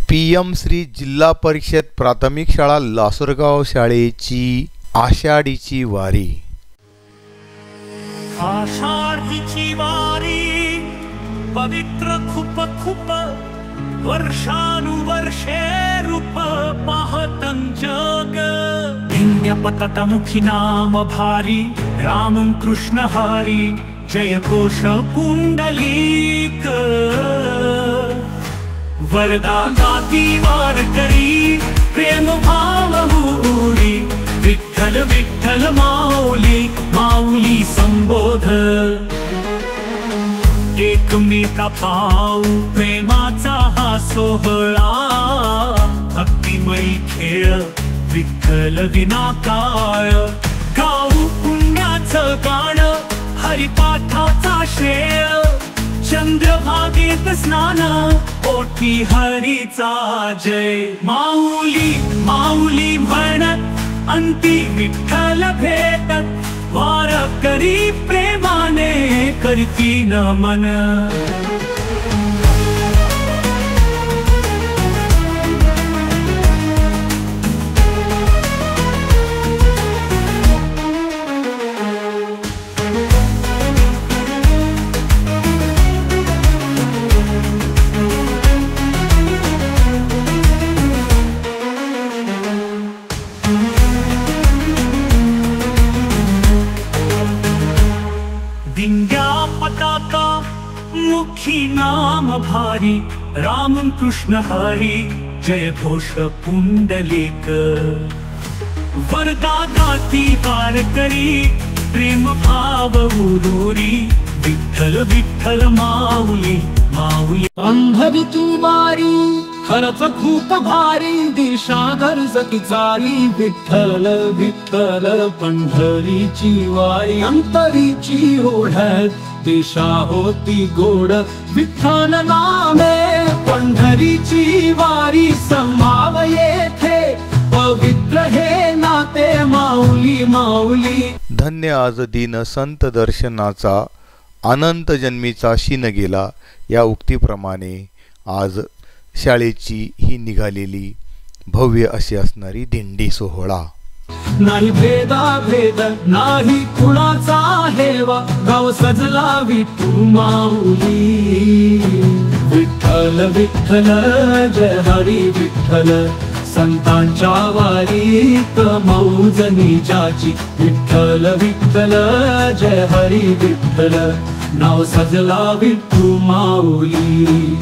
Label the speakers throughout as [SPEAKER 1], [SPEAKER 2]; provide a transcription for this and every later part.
[SPEAKER 1] PM Shri जिल्हा परिषद प्राथमिक शाळा लासूरगाव शाळेची आषाढीची वारी।
[SPEAKER 2] आषाढीची वारी पवित्र खूप खूप वर्षानुवर्षे रूप पाहतं जग। पततमुखी नाम भारी रामं कृष्ण हरी जय घोष पुंडलीक। वरदा गाती वारकरी प्रेम भाव उडी विठ्ठल विठ्ठल माऊली माऊली संबोध। एकमेका पाऊ प्रेमाचा हा सोहळा भक्तिमयी खेळ विठ्ठल विना काळ। गाऊ पुण्याचं गाणं हरिपाठाचा श्रेय चंद्रभागेत स्नान ओठी हरीचा जय। माऊली माऊली म्हणत अंती विठ्ठल भेटत वारकरी प्रेमाने करती नमन। दिंड्या पताका मुखी नाम भारी राम कृष्ण हरी जय घोष पुंडलीक। वरदा गाती वारकरी प्रेम भाव उरुरी विठ्ठल विठ्ठल माऊली माऊली।
[SPEAKER 3] पंढरीची वारी खरच खूप भारी दिशा गरजती चारी विठ्ठल विठ्ठल। पंढरीची वारी अंतरीची ओढत दिशा होती गोड विठ्ठल नामे। पंढरीची वारी समाव येथे पवित्र हे नाते माऊली माऊली।
[SPEAKER 1] धन्य आज दिन संत दर्शनाचा अनंत जन्मीचा शीन गेला या उक्तीप्रमाणे आज शाळेची ही निघालेली भव्य अशी असणारी दिंडी सोहळा।
[SPEAKER 3] नाही भेदा भेद नाही कुणाचा हेवा गाव सजला विठू माऊली। विठ्ठल विठ्ठल जय हरी विठ्ठल संतांच्या वारीत मौज निजाची। विठ्ठल विठ्ठल जय हरी विठ्ठल नाव सजला विठू माऊली।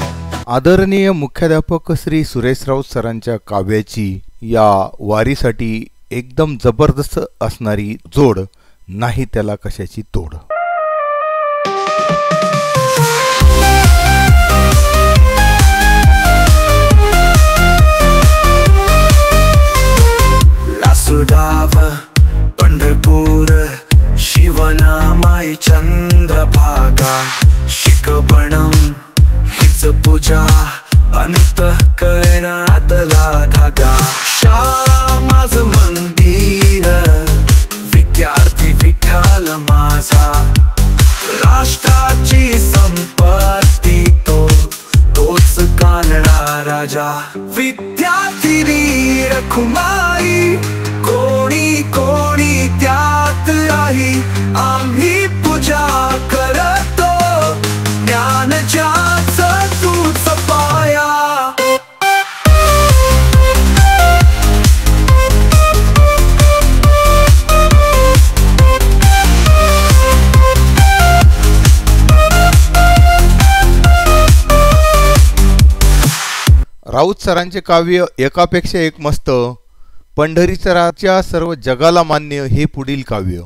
[SPEAKER 1] आदरणीय मुख्याध्यापक श्री सुरेश राऊत सरांच्या काव्याची या वारीसाठी एकदम जबरदस्त असणारी जोड, नाही त्याला कशाची तोड।
[SPEAKER 4] लासूरगाव पंढरपूर शिवनामाई चंद्रभागा शिकवणं हीच पूजा अंत करणातला धागा। शाळा माझं मंदिर विद्यार्थी विठ्ठल माझा राष्ट्राची संपत्ती तोच कानडा राजा। विद्यार्थी वीर खुमाई कोणी कोणी त्यात राही आम्ही पूजा करतो ज्ञानच्याच तूच पाया।
[SPEAKER 1] राऊत सरांचे काव्य एकापेक्षा एक मस्त, पंढरीचा राजा सर्व जगाला मान्य हे पुढील काव्य।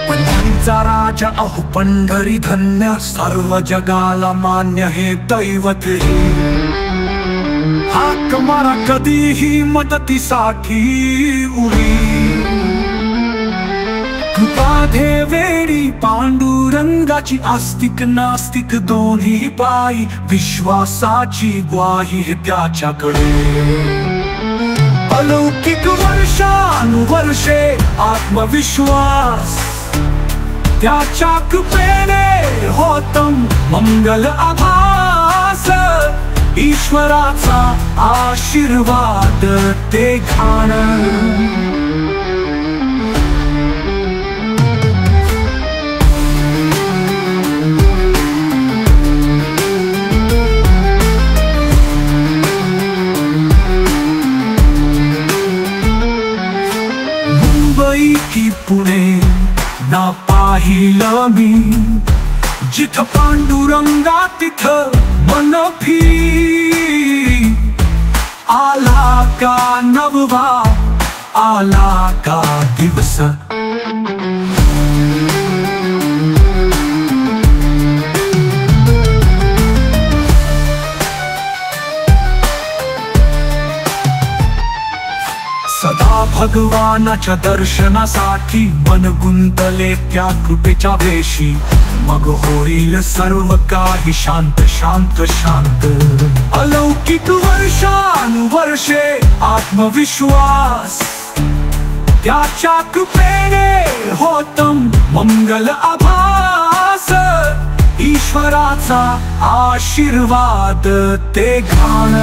[SPEAKER 4] पंढरीचा राजा अहो पंढरी धन्य सर्व जगाला मान्य हे दैवत। हाक मारा कधीही मदतीसाठी उडी कृपा देवेडी पांडुरंगाची आस्तिक नास्तिक दोन्ही पायी विश्वासाची ग्वाही त्याच्याकडे। अलौकिक वर्षानुवर्षे वर्षे आत्मविश्वास त्याच्या कृपेने होतं मंगल आभास ईश्वराचा आशीर्वाद ते घाण मुंबई की पुणे ना पाहिलं मी जिथं पांडुरंगा तिथं मन फिरी आला का नववा आला का दिवस सदा भगवानाच्या दर्शनासाठी मन गुंतले त्या कृपेच्या वेशी मग होईल सर्व काही शांत शांत शांत अलौकिक वर्षानुवर्षे आत्मविश्वास त्याच्या कृपेने होतं मंगल आभास ईश्वराचा आशीर्वाद ते घाण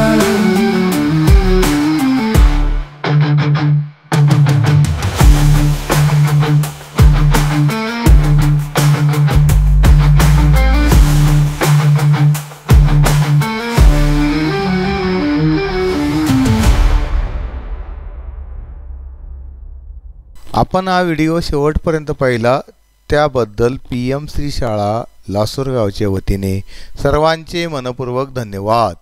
[SPEAKER 1] आपण हा व्हिडिओ शेवटपर्यंत पाहिला त्याबद्दल PM श्री शाळा लासूरगावच्या वतीने सर्वांचे मनपूर्वक धन्यवाद।